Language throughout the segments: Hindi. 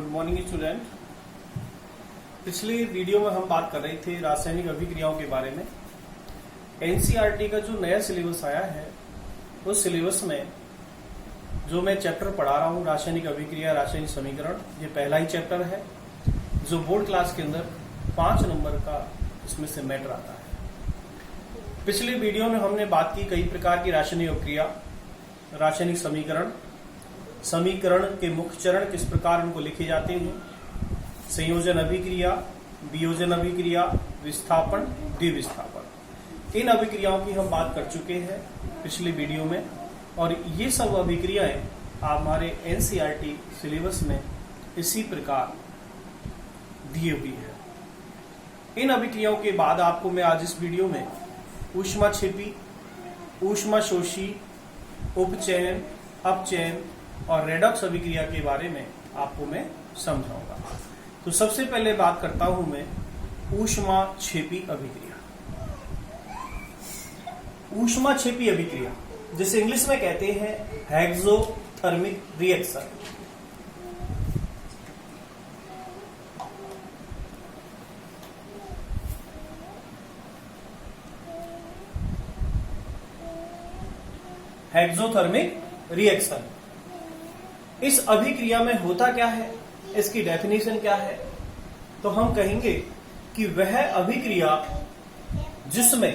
Good morning student. पिछले वीडियो में हम बात कर रहे थे रासायनिक अभिक्रियाओं के बारे में। एनसीईआरटी का जो नया सिलेबस आया है उस सिलेबस में जो मैं चैप्टर पढ़ा रहा हूँ रासायनिक अभिक्रिया रासायनिक समीकरण, ये पहला ही चैप्टर है जो बोर्ड क्लास के अंदर 5 नंबर का इसमें से मैटर आता है। पिछले वीडियो में हमने बात की कई प्रकार की रासायनिक अभिक्रिया, रासायनिक समीकरण, समीकरण के मुख्य चरण किस प्रकार उनको लिखे जाते हैं, संयोजन अभिक्रिया, वियोजन अभिक्रिया, विस्थापन, द्विविस्थापन। इन अभिक्रियाओं की हम बात कर चुके हैं पिछले वीडियो में और ये सब अभिक्रियाएं हमारे एनसीईआरटी सिलेबस में इसी प्रकार दी हुई है। इन अभिक्रियाओं के बाद आपको मैं आज इस वीडियो में ऊष्माक्षेपी, ऊष्माशोषी, उपचयन, अपचयन और रेडॉक्स अभिक्रिया के बारे में आपको मैं समझाऊंगा। तो सबसे पहले बात करता हूं मैं ऊष्माक्षेपी अभिक्रिया। ऊष्माक्षेपी अभिक्रिया जिसे इंग्लिश में कहते हैं हेक्सोथर्मिक रिएक्शन। हेक्सोथर्मिक रिएक्शन, इस अभिक्रिया में होता क्या है, इसकी डेफिनेशन क्या है, तो हम कहेंगे कि वह अभिक्रिया जिसमें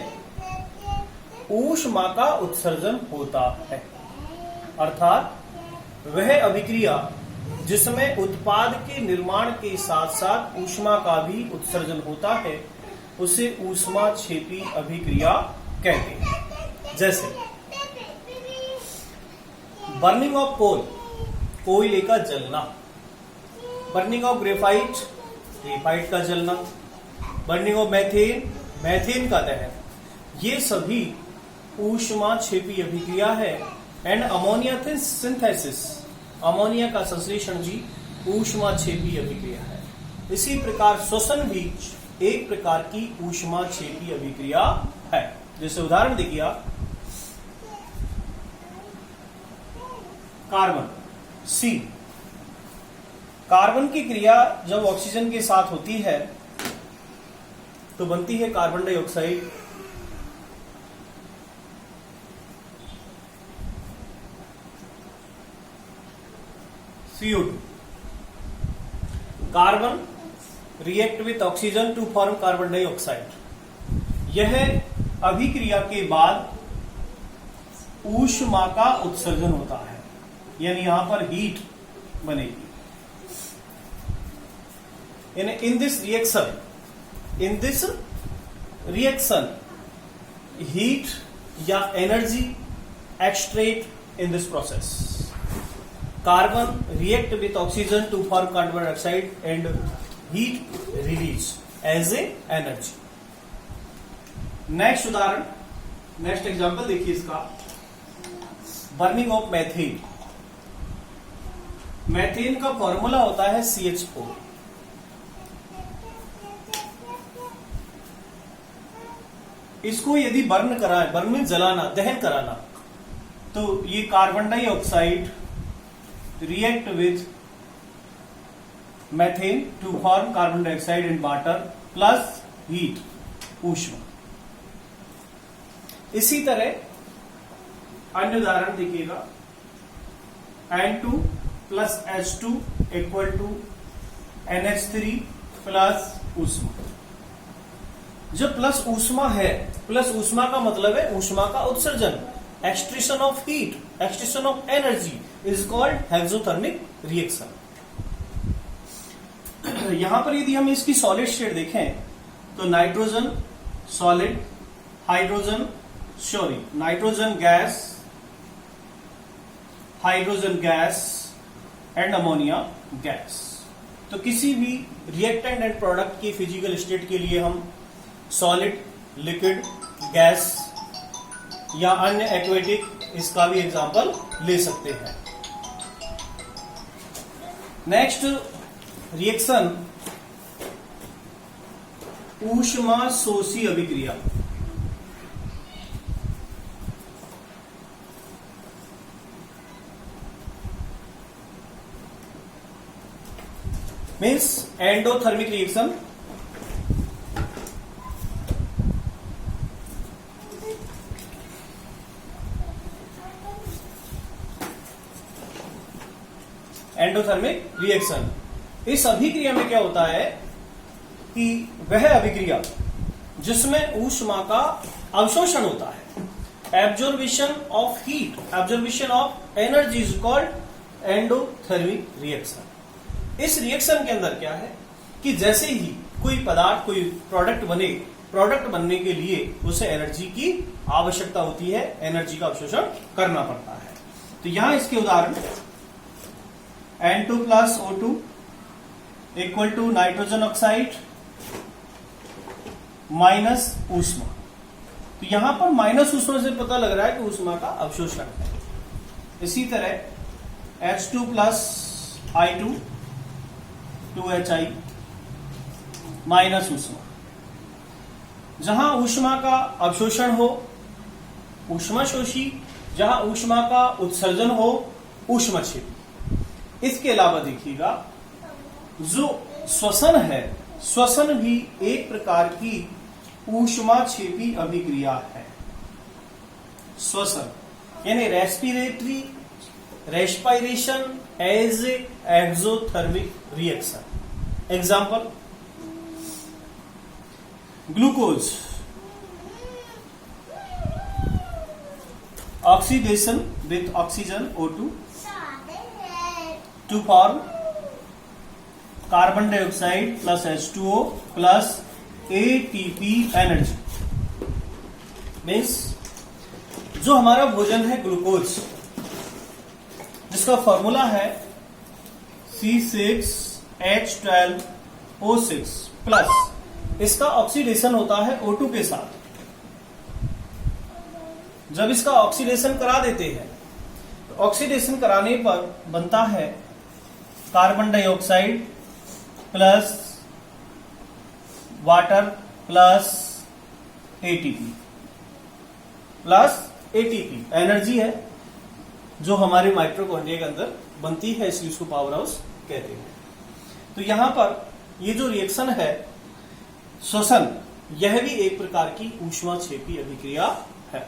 ऊष्मा का उत्सर्जन होता है, अर्थात वह अभिक्रिया जिसमें उत्पाद के निर्माण के साथ साथ ऊष्मा का भी उत्सर्जन होता है, उसे ऊष्माक्षेपी अभिक्रिया कहते हैं। जैसे बर्निंग ऑफ कोल, कोयले का जलना, बर्निंग ऑफ ग्रेफाइट, ग्रेफाइट का जलना, बर्निंग ऑफ मैथेन, मैथेन का दहन, ये सभी ऊष्माक्षेपी अभिक्रिया है। एंड अमोनिया सिंथेसिस, अमोनिया का संश्लेषण भी ऊष्माक्षेपी अभिक्रिया है। इसी प्रकार श्वसन भी एक प्रकार की ऊष्माक्षेपी अभिक्रिया है। जैसे उदाहरण देखिए कार्बन सी, कार्बन की क्रिया जब ऑक्सीजन के साथ होती है तो बनती है carbon dioxide, CO2। Carbon react with oxygen to form carbon dioxide. यह अभिक्रिया के बाद ऊष्मा का उत्सर्जन होता है, यानी यहां पर हीट बनेगी। In this reaction, heat या energy extract in this process. Carbon react with oxygen to form carbon dioxide and heat release as a energy. Next उदाहरण, नेक्स्ट एग्जांपल देखिए इसका, बर्निंग ऑफ मैथेन। मैथेन का फॉर्मूला होता है CH4। इसको यदि बर्न कराए, बर्न में जलाना, दहन कराना, तो ये carbon dioxide react with methane to form carbon dioxide and water plus heat, ऊष्मा। इसी तरह अन्य उदाहरण देखिएगा, N2 plus H2 equal to NH3 plus ऊष्मा। जब प्लस ऊष्मा है, प्लस ऊष्मा का मतलब है ऊष्मा का उत्सर्जन, extraction of heat, extraction of energy is called exothermic reaction. यहां पर यदि हम इसकी सॉलिड स्टेट देखें तो nitrogen solid, hydrogen nitrogen gas, hydrogen gas and ammonia gas. तो किसी भी रिएक्टेंट एंड प्रोडक्ट की फिजिकल स्टेट के लिए हम सॉलिड, लिक्विड, गैस या अन्य एक्वेटिक इसका भी एग्जांपल ले सकते हैं। नेक्स्ट रिएक्शन ऊष्माशोषी अभिक्रिया। Means endothermic reaction. Endothermic reaction, इस अभिक्रिया में क्या होता है कि वह अभिक्रिया जिसमें ऊष्मा का अवशोषण होता है, absorption of heat, absorption of energy is called endothermic reaction. इस रिएक्शन के अंदर क्या है कि जैसे ही कोई पदार्थ, कोई प्रोडक्ट बने, प्रोडक्ट बनने के लिए उसे एनर्जी की आवश्यकता होती है, एनर्जी का अवशोषण करना पड़ता है। तो यहां इसके उदाहरण N2 plus O2 equal to nitrogen oxide minus ऊष्मा। तो यहां पर माइनस ऊष्मा से पता लग रहा है कि ऊष्मा का अवशोषण है। इसी तरह H2 plus I2 2HI minus ऊष्मा। जहां ऊष्मा का अवशोषण हो ऊष्माशोषी, जहां ऊष्मा का उत्सर्जन हो ऊष्माक्षेपी। इसके अलावा देखिएगा जो श्वसन है, श्वसन भी एक प्रकार की ऊष्माक्षेपी अभिक्रिया है। श्वसन यानी respiration as exothermic reaction. Example, glucose oxidation with oxygen O2 to form carbon dioxide plus H2O plus ATP energy. Means जो हमारा भोजन है ग्लूकोज, जिसका फॉर्मूला है C6H12O6 प्लस, इसका ऑक्सीडेशन होता है O2 के साथ। जब इसका ऑक्सीडेशन करा देते हैं तो ऑक्सीडेशन कराने पर बनता है carbon dioxide plus water plus ATP energy है जो हमारे माइटोकॉन्ड्रिया के अंदर बनती है, इसलिए इसको पावर हाउस कहते हैं। तो यहां पर ये जो रिएक्शन है श्वसन, यह भी एक प्रकार की ऊष्माक्षेपी अभिक्रिया है।